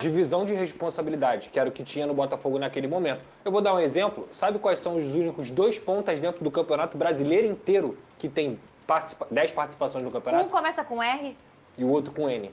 Divisão de responsabilidade, que era o que tinha no Botafogo naquele momento. Eu vou dar um exemplo. Sabe quais são os únicos 2 pontas dentro do Campeonato Brasileiro inteiro que tem 10 participações no campeonato? Um começa com R. E o outro com N.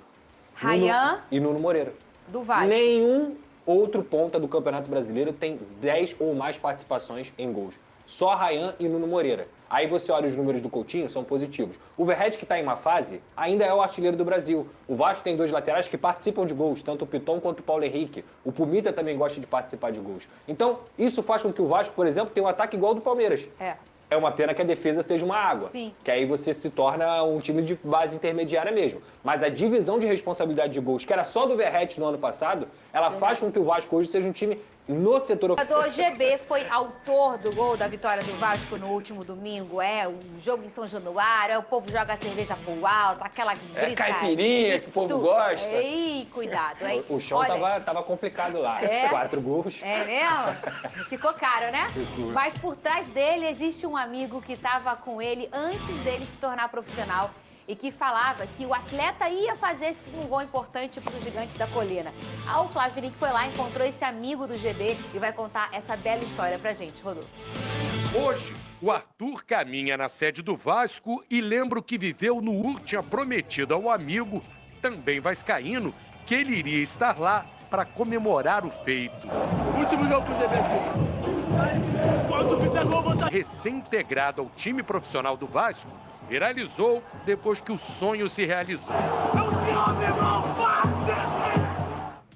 Rayan. E Nuno Moreira. Do Vasco. Nenhum outro ponta do Campeonato Brasileiro tem 10 ou mais participações em gols. Só Rayan e Nuno Moreira. Aí você olha os números do Coutinho, são positivos. O Verratti, que está em uma fase, ainda é o artilheiro do Brasil. O Vasco tem 2 laterais que participam de gols, tanto o Piton quanto o Paulo Henrique. O Pumita também gosta de participar de gols. Então, isso faz com que o Vasco, por exemplo, tenha um ataque igual ao do Palmeiras. É uma pena que a defesa seja uma água. Sim. Que aí você se torna um time de base intermediária mesmo. Mas a divisão de responsabilidade de gols, que era só do Verratti no ano passado, ela faz com que o Vasco hoje seja um time no setor ofensivo. O GB foi autor do gol da vitória do Vasco no último domingo. É o jogo em São Januário, o povo joga a cerveja pro alto, aquela gritaria. É caipirinha que o povo gosta. Ei, cuidado, hein? O chão tava complicado lá. 4 gols. É mesmo? Ficou caro, né? Mas por trás dele existe um amigo que estava com ele antes dele se tornar profissional e que falava que o atleta ia fazer sim um gol importante para o Gigante da Colina. O Flávio Vinick foi lá, encontrou esse amigo do GB e vai contar essa bela história pra gente, Rodolfo. Hoje, o Arthur caminha na sede do Vasco e lembra o que viveu no último. Tinha prometido ao amigo, também vascaíno, que ele iria estar lá para comemorar o feito. Último jogo pro GB aqui. Quando fizer gol, vou estar... Recém-integrado ao time profissional do Vasco, viralizou depois que o sonho se realizou. Eu te amo, irmão!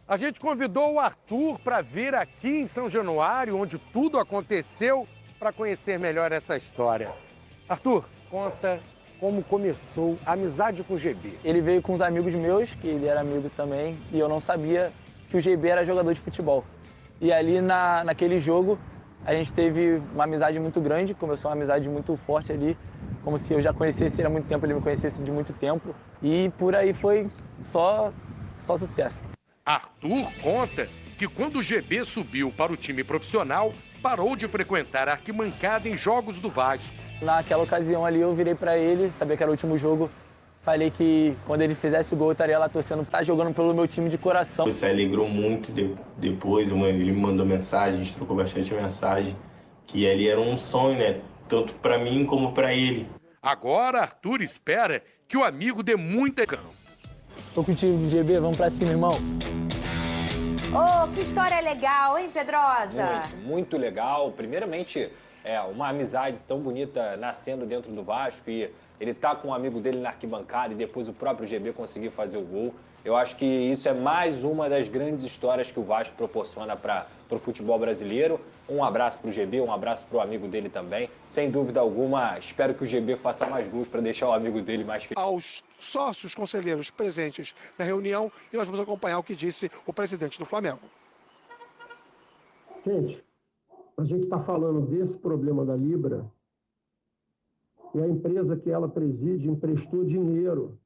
A gente convidou o Arthur para vir aqui em São Januário, onde tudo aconteceu, para conhecer melhor essa história. Arthur, conta como começou a amizade com o GB. Ele veio com uns amigos meus, que ele era amigo também, e eu não sabia que o GB era jogador de futebol. E ali naquele jogo, a gente teve uma amizade muito grande, começou uma amizade muito forte ali, como se eu já conhecesse ele há muito tempo, ele me conhecesse de muito tempo. E por aí foi só sucesso. Arthur conta que quando o GB subiu para o time profissional, parou de frequentar a arquibancada em jogos do Vasco. Naquela ocasião ali eu virei para ele, sabia que era o último jogo, falei que quando ele fizesse o gol eu estaria lá torcendo, tá jogando pelo meu time de coração. Ele se alegrou muito depois, ele me mandou mensagem, a gente trocou bastante mensagem, que ali era um sonho, né? Tanto para mim como para ele. Agora, Arthur espera que o amigo dê muita campo. Tô contigo, GB, vamos pra cima, irmão. Que história legal, hein, Pedrosa? Muito legal. Primeiramente, uma amizade tão bonita nascendo dentro do Vasco e ele tá com um amigo dele na arquibancada e depois o próprio GB conseguiu fazer o gol. Eu acho que isso é mais uma das grandes histórias que o Vasco proporciona para o futebol brasileiro. Um abraço para o GB, um abraço para o amigo dele também. Sem dúvida alguma, espero que o GB faça mais gols para deixar o amigo dele mais feliz. Aos sócios conselheiros presentes na reunião e nós vamos acompanhar o que disse o presidente do Flamengo. Gente, a gente está falando desse problema da Libra e a empresa que ela preside emprestou dinheiro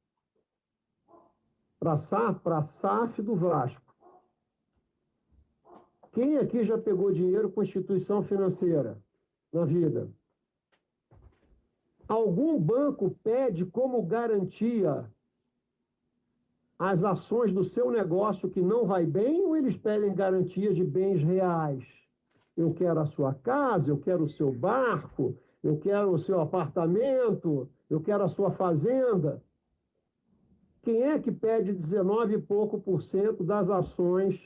para a SAF do Vasco. Quem aqui já pegou dinheiro com instituição financeira na vida? Algum banco pede como garantia as ações do seu negócio que não vai bem ou eles pedem garantia de bens reais? Eu quero a sua casa, eu quero o seu barco, eu quero o seu apartamento, eu quero a sua fazenda. Quem é que pede 19 e pouco % das ações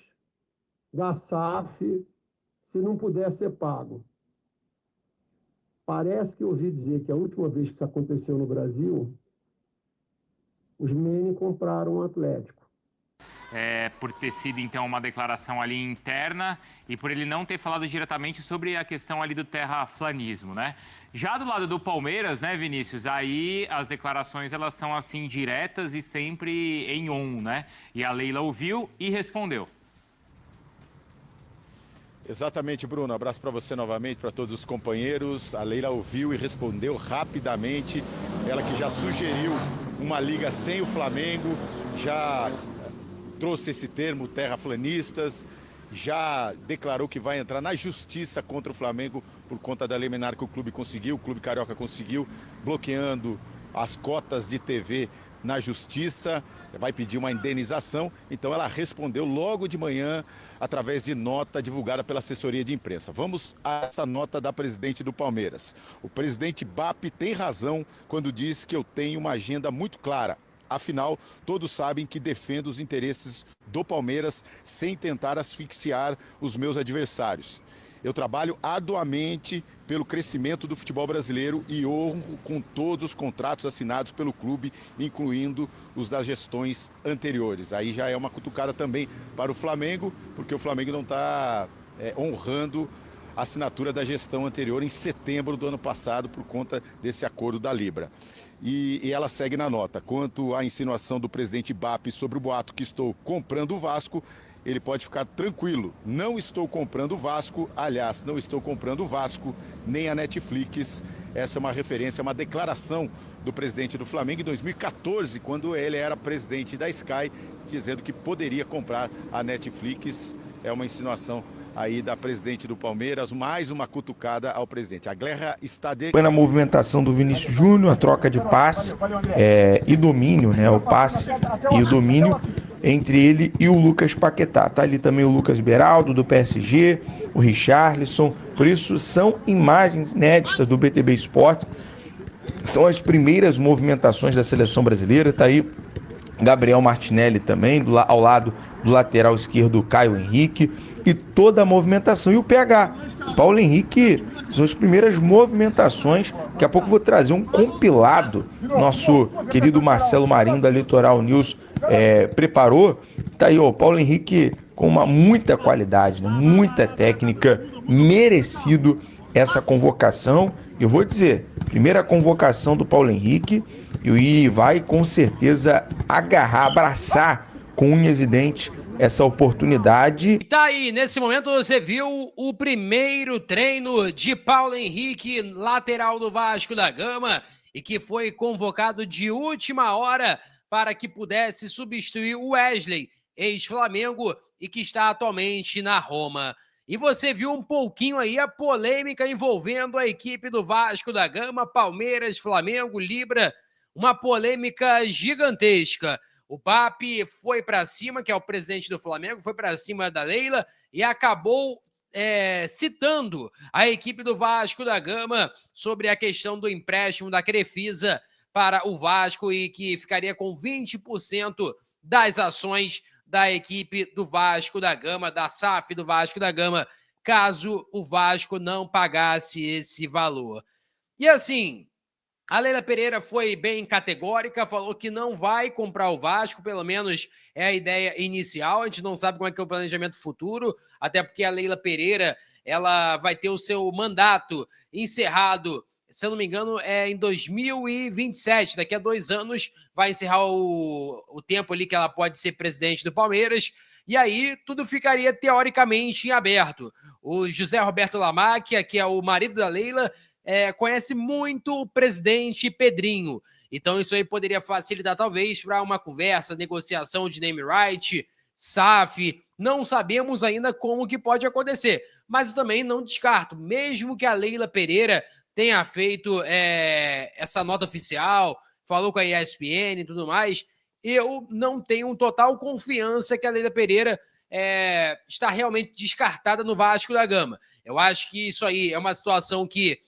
da SAF se não puder ser pago? Parece que eu ouvi dizer que a última vez que isso aconteceu no Brasil, os Mene compraram um Atlético. Por ter sido, então, uma declaração ali interna e por ele não ter falado diretamente sobre a questão ali do terraflanismo, né? Já do lado do Palmeiras, né, Vinícius, aí as declarações, elas são, assim, diretas e sempre em on, né? E a Leila ouviu e respondeu. Exatamente, Bruno. Abraço para você novamente, para todos os companheiros. A Leila ouviu e respondeu rapidamente. Ela que já sugeriu uma liga sem o Flamengo, já trouxe esse termo, terraflanistas, já declarou que vai entrar na justiça contra o Flamengo por conta da liminar que o clube conseguiu, o clube carioca conseguiu, bloqueando as cotas de TV na justiça. vai pedir uma indenização, então ela respondeu logo de manhã através de nota divulgada pela assessoria de imprensa. Vamos a essa nota da presidente do Palmeiras. O presidente BAP tem razão quando diz que eu tenho uma agenda muito clara. Afinal, todos sabem que defendo os interesses do Palmeiras sem tentar asfixiar os meus adversários. Eu trabalho arduamente pelo crescimento do futebol brasileiro e honro com todos os contratos assinados pelo clube, incluindo os das gestões anteriores. Aí já é uma cutucada também para o Flamengo, porque o Flamengo não está honrando a assinatura da gestão anterior em setembro do ano passado por conta desse acordo da Libra. E ela segue na nota. Quanto à insinuação do presidente BAP sobre o boato que estou comprando o Vasco, ele pode ficar tranquilo. Não estou comprando o Vasco, aliás, não estou comprando o Vasco, nem a Netflix. Essa é uma referência, uma declaração do presidente do Flamengo em 2014, quando ele era presidente da Sky, dizendo que poderia comprar a Netflix. É uma insinuação aí da presidente do Palmeiras, mais uma cutucada ao presidente. A guerra está Foi na movimentação do Vinícius Júnior, a troca de passe e domínio, né? O passe e o domínio entre ele e o Lucas Paquetá. Tá ali também o Lucas Beraldo, do PSG, o Richarlison. Por isso, são imagens inéditas do BTB Esportes. São as primeiras movimentações da seleção brasileira. Tá aí Gabriel Martinelli também, ao lado do lateral esquerdo Caio Henrique, e toda a movimentação. E o PH, Paulo Henrique, são as primeiras movimentações. Daqui a pouco vou trazer um compilado. Nosso querido Marcelo Marinho, da Litoral News, preparou. Tá aí, ó, Paulo Henrique com muita qualidade, né? Muita técnica, merecido essa convocação. Eu vou dizer, primeira convocação do Paulo Henrique, e vai com certeza abraçar com unhas e dentes essa oportunidade. Tá aí, nesse momento você viu o primeiro treino de Paulo Henrique, lateral do Vasco da Gama, e que foi convocado de última hora para que pudesse substituir o Wesley, ex-Flamengo, e que está atualmente na Roma. E você viu um pouquinho aí a polêmica envolvendo a equipe do Vasco da Gama, Palmeiras, Flamengo, Libra, uma polêmica gigantesca. O BAP foi para cima, que é o presidente do Flamengo, foi para cima da Leila e acabou citando a equipe do Vasco da Gama sobre a questão do empréstimo da Crefisa para o Vasco e que ficaria com 20% das ações da equipe do Vasco da Gama, da SAF do Vasco da Gama, caso o Vasco não pagasse esse valor. E assim, a Leila Pereira foi bem categórica, falou que não vai comprar o Vasco, pelo menos é a ideia inicial. A gente não sabe como é que é o planejamento futuro, até porque a Leila Pereira ela vai ter o seu mandato encerrado, se eu não me engano, em 2027. Daqui a 2 anos vai encerrar o tempo ali que ela pode ser presidente do Palmeiras, e aí tudo ficaria teoricamente em aberto. O José Roberto Lamacchia, que é o marido da Leila, conhece muito o presidente Pedrinho. Então isso aí poderia facilitar talvez para uma conversa, negociação de name right, SAF. Não sabemos ainda como que pode acontecer, mas eu também não descarto, mesmo que a Leila Pereira tenha feito essa nota oficial, falou com a ESPN e tudo mais, eu não tenho total confiança que a Leila Pereira está realmente descartada no Vasco da Gama. Eu acho que isso aí é uma situação que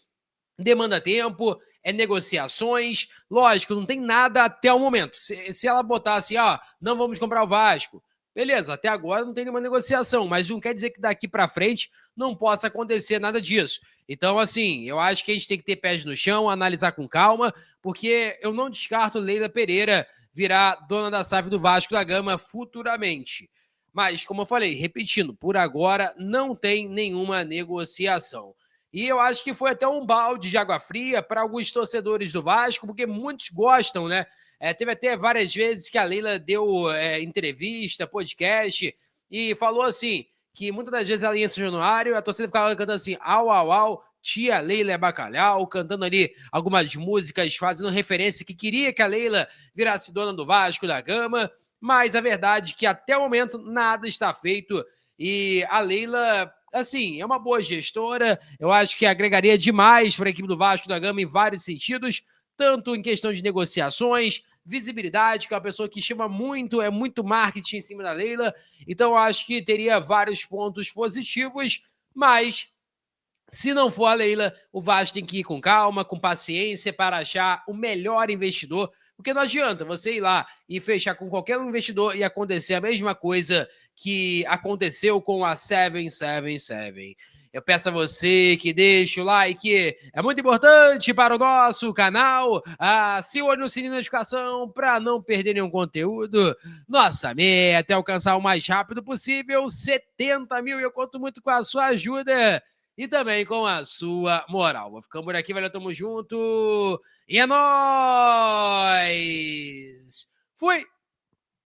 demanda tempo, negociações. Lógico, não tem nada até o momento. Se ela botasse, não vamos comprar o Vasco, beleza, até agora não tem nenhuma negociação, mas não quer dizer que daqui para frente não possa acontecer nada disso. Então, assim, eu acho que a gente tem que ter pés no chão, analisar com calma, porque eu não descarto Leila Pereira virar dona da SAF do Vasco da Gama futuramente. Mas, como eu falei, repetindo, por agora não tem nenhuma negociação. E eu acho que foi até um balde de água fria para alguns torcedores do Vasco, porque muitos gostam, né? Teve até várias vezes que a Leila deu entrevista, podcast, e falou assim, que muitas das vezes ela ia em São Januário, a torcida ficava cantando assim, au, au, au, tia Leila é bacalhau, cantando ali algumas músicas, fazendo referência que queria que a Leila virasse dona do Vasco da Gama, mas a verdade é que até o momento nada está feito, e a Leila, assim, é uma boa gestora, eu acho que agregaria demais para a equipe do Vasco da Gama em vários sentidos, tanto em questão de negociações, visibilidade, que é uma pessoa que chama muito, é muito marketing em cima da Leila. Então, eu acho que teria vários pontos positivos, mas se não for a Leila, o Vasco tem que ir com calma, com paciência, para achar o melhor investidor, porque não adianta você ir lá e fechar com qualquer investidor e acontecer a mesma coisa que aconteceu com a 777. Eu peço a você que deixe o like, é muito importante para o nosso canal. Acione o sininho de notificação para não perder nenhum conteúdo. Nossa meta é alcançar o mais rápido possível 70 mil e eu conto muito com a sua ajuda e também com a sua moral. Vou ficando por aqui, valeu, tamo junto e é nóis! Fui!